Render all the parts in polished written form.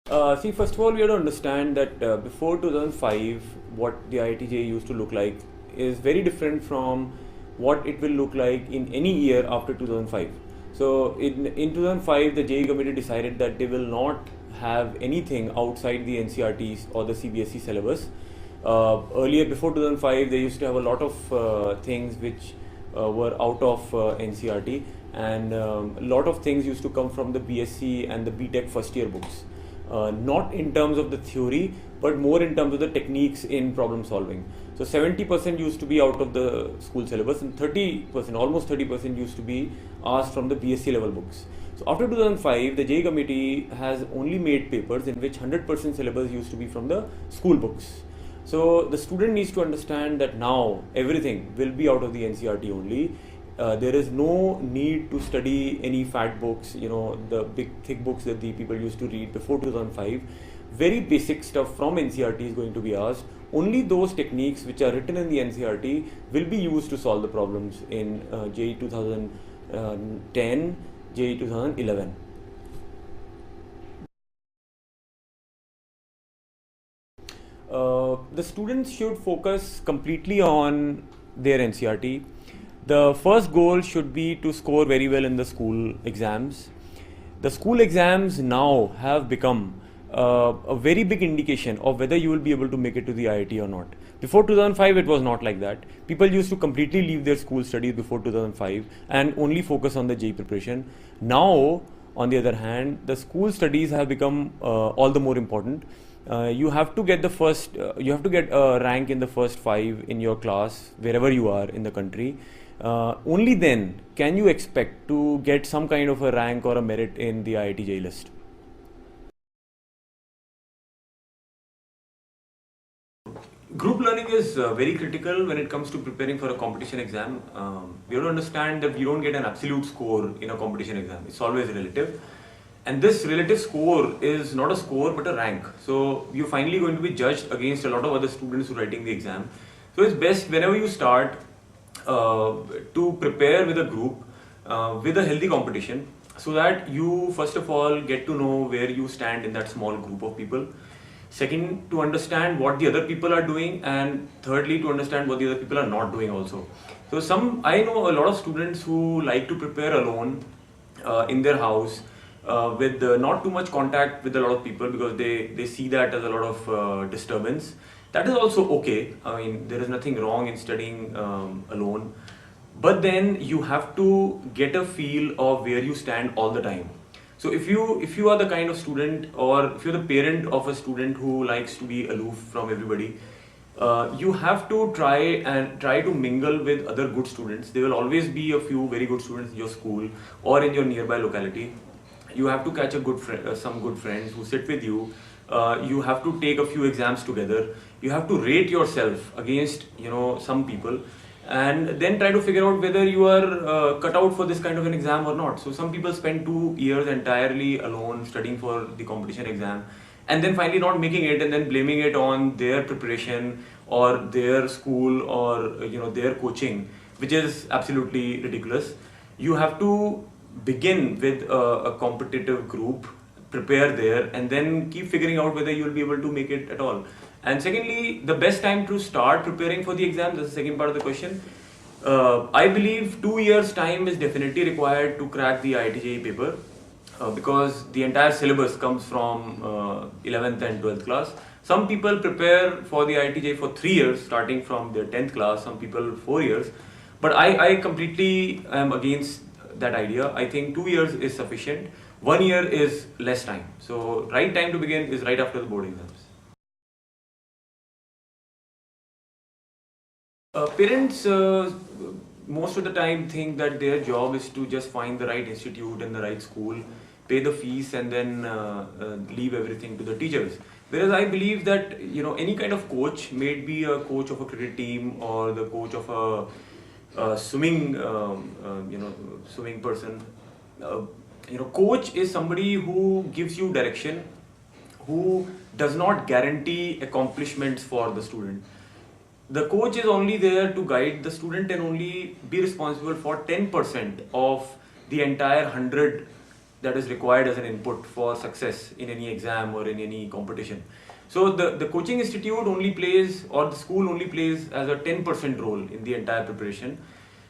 See, first of all, we have to understand that before 2005, what the IIT-JEE used to look like is very different from what it will look like in any year after 2005. So, in 2005, the JEE committee decided that they will not have anything outside the NCRTs or the CBSE syllabus. Earlier, before 2005, they used to have a lot of things which were out of NCRT, and a lot of things used to come from the BSc and the BTech first year books. Not in terms of the theory, but more in terms of the techniques in problem solving. So 70% used to be out of the school syllabus, and 30%, almost 30% used to be asked from the BSc level books. So after 2005, the JEE committee has only made papers in which 100% syllabus used to be from the school books. So the student needs to understand that now everything will be out of the NCRT only. There is no need to study any fat books, the big thick books that the people used to read before 2005. Very basic stuff from NCRT is going to be asked. Only those techniques which are written in the NCRT will be used to solve the problems in JEE 2010, JEE 2011. The students should focus completely on their NCRT. The first goal should be to score very well in the school exams. The school exams now have become a very big indication of whether you will be able to make it to the IIT or not. Before 2005, it was not like that. People used to completely leave their school studies before 2005 and only focus on the JEE preparation. Now, on the other hand, the school studies have become all the more important. You have to get you have to get a rank in the first 5 in your class, wherever you are in the country. Only then can you expect to get some kind of a rank or a merit in the IIT-JEE list. Group learning is very critical when it comes to preparing for a competition exam. We have to understand that we don't get an absolute score in a competition exam. It's always relative. And this relative score is not a score but a rank. So you're finally going to be judged against a lot of other students who are writing the exam. So it's best whenever you start to prepare with a group with a healthy competition, so that you first of all get to know where you stand in that small group of people. Second, to understand what the other people are doing, and thirdly, to understand what the other people are not doing also. So I know a lot of students who like to prepare alone in their house with not too much contact with a lot of people, because they see that as a lot of disturbance. That is also okay. I mean, there is nothing wrong in studying alone. But then you have to get a feel of where you stand all the time. So if you are the kind of student, or if you're the parent of a student who likes to be aloof from everybody, you have to try to mingle with other good students. There will always be a few very good students in your school or in your nearby locality. You have to catch some good friends who sit with you. You have to take a few exams together. You have to rate yourself against some people, and then try to figure out whether you are cut out for this kind of an exam or not. So some people spend 2 years entirely alone studying for the competition exam, and then finally not making it, and then blaming it on their preparation or their school or their coaching, which is absolutely ridiculous. You have to begin with a competitive group, prepare there, and then keep figuring out whether you will be able to make it at all. And secondly, the best time to start preparing for the exam, that's the second part of the question. I believe 2 years time is definitely required to crack the IIT-JEE paper, because the entire syllabus comes from 11th and 12th class. Some people prepare for the IIT-JEE for 3 years, starting from their 10th class, some people 4 years. But I completely am against that idea. I think 2 years is sufficient. 1 year is less time. So right time to begin is right after the board exams. Parents most of the time think that their job is to just find the right institute and the right school, pay the fees, and then leave everything to the teachers. Whereas I believe that any kind of coach, may it be a coach of a cricket team or the coach of a swimming swimming person, coach is somebody who gives you direction, who does not guarantee accomplishments for the student. The coach is only there to guide the student and only be responsible for 10% of the entire 100 that is required as an input for success in any exam or in any competition. So the coaching institute only plays, or the school only plays as a 10% role in the entire preparation.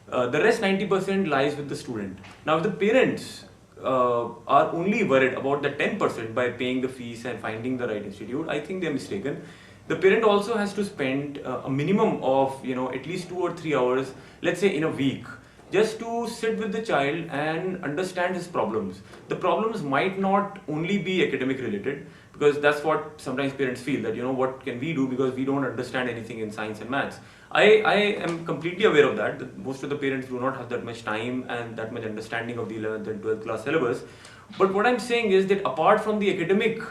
The rest 90% lies with the student. Now if the parents are only worried about the 10% by paying the fees and finding the right institute, I think they're mistaken. The parent also has to spend a minimum of at least 2 or 3 hours, let's say in a week, just to sit with the child and understand his problems. The problems might not only be academic related, because that's what sometimes parents feel, that what can we do because we don't understand anything in science and maths. I am completely aware of that most of the parents do not have that much time and that much understanding of the 11th and 12th class syllabus. But what I'm saying is that apart from the academic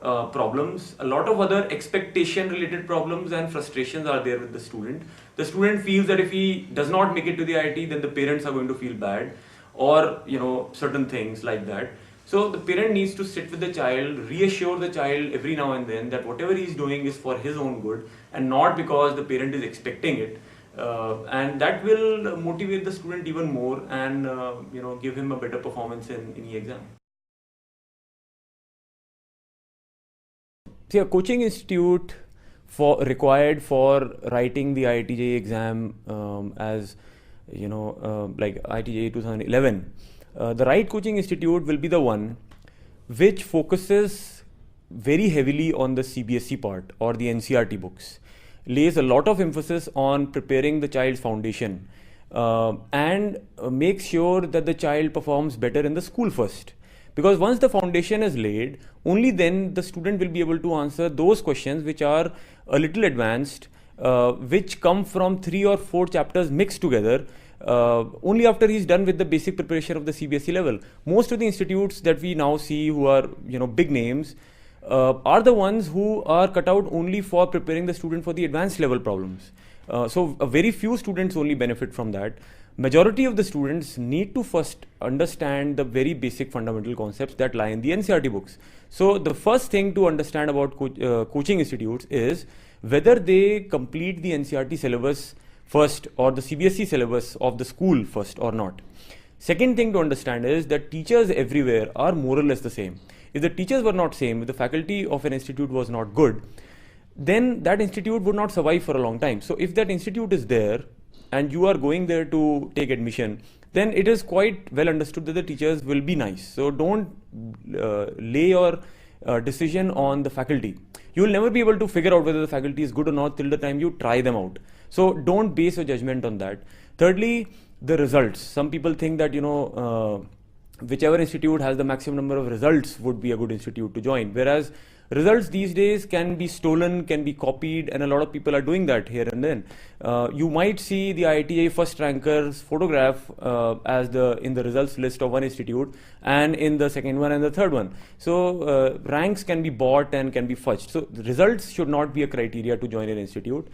problems, a lot of other expectation related problems and frustrations are there with the student. The student feels that if he does not make it to the IIT, then the parents are going to feel bad, or certain things like that. So the parent needs to sit with the child, reassure the child every now and then that whatever he's doing is for his own good and not because the parent is expecting it. And that will motivate the student even more and give him a better performance in any exam. See, a coaching institute required for writing the IIT-JEE exam, as like IIT-JEE 2011. The right coaching institute will be the one which focuses very heavily on the CBSE part or the NCERT books, lays a lot of emphasis on preparing the child's foundation, and makes sure that the child performs better in the school first. Because once the foundation is laid, only then the student will be able to answer those questions which are a little advanced, which come from 3 or 4 chapters mixed together, only after he's done with the basic preparation of the CBSE level. Most of the institutes that we now see who are big names are the ones who are cut out only for preparing the student for the advanced level problems. So a very few students only benefit from that. Majority of the students need to first understand the very basic fundamental concepts that lie in the NCERT books. So the first thing to understand about coaching institutes is whether they complete the NCERT syllabus first or the CBSE syllabus of the school first or not. Second thing to understand is that teachers everywhere are more or less the same. If the teachers were not same, if the faculty of an institute was not good, then that institute would not survive for a long time. So if that institute is there and you are going there to take admission, then it is quite well understood that the teachers will be nice. So don't lay your decision on the faculty. You will never be able to figure out whether the faculty is good or not till the time you try them out. So don't base your judgment on that. Thirdly, the results. Some people think that whichever institute has the maximum number of results would be a good institute to join, whereas results these days can be stolen, can be copied, and a lot of people are doing that here and then. You might see the IIT-JEE first ranker's photograph in the results list of one institute and in the second one and the third one. So ranks can be bought and can be fudged. So the results should not be a criteria to join an institute.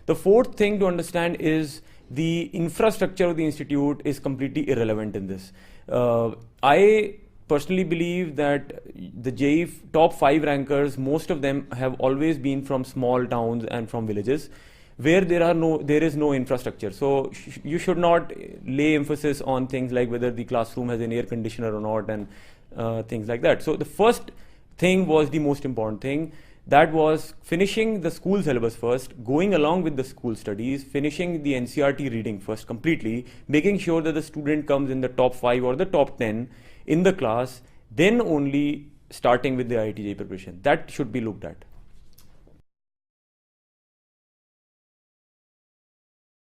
The fourth thing to understand is the infrastructure of the institute is completely irrelevant in this. I personally believe that the JEE top 5 rankers, most of them have always been from small towns and from villages where there is no infrastructure. So you should not lay emphasis on things like whether the classroom has an air conditioner or not and things like that. So the first thing was the most important thing. That was finishing the school syllabus first, going along with the school studies, finishing the NCERT reading first completely, making sure that the student comes in the top 5 or the top 10 in the class, then only starting with the IIT-JEE preparation. That should be looked at.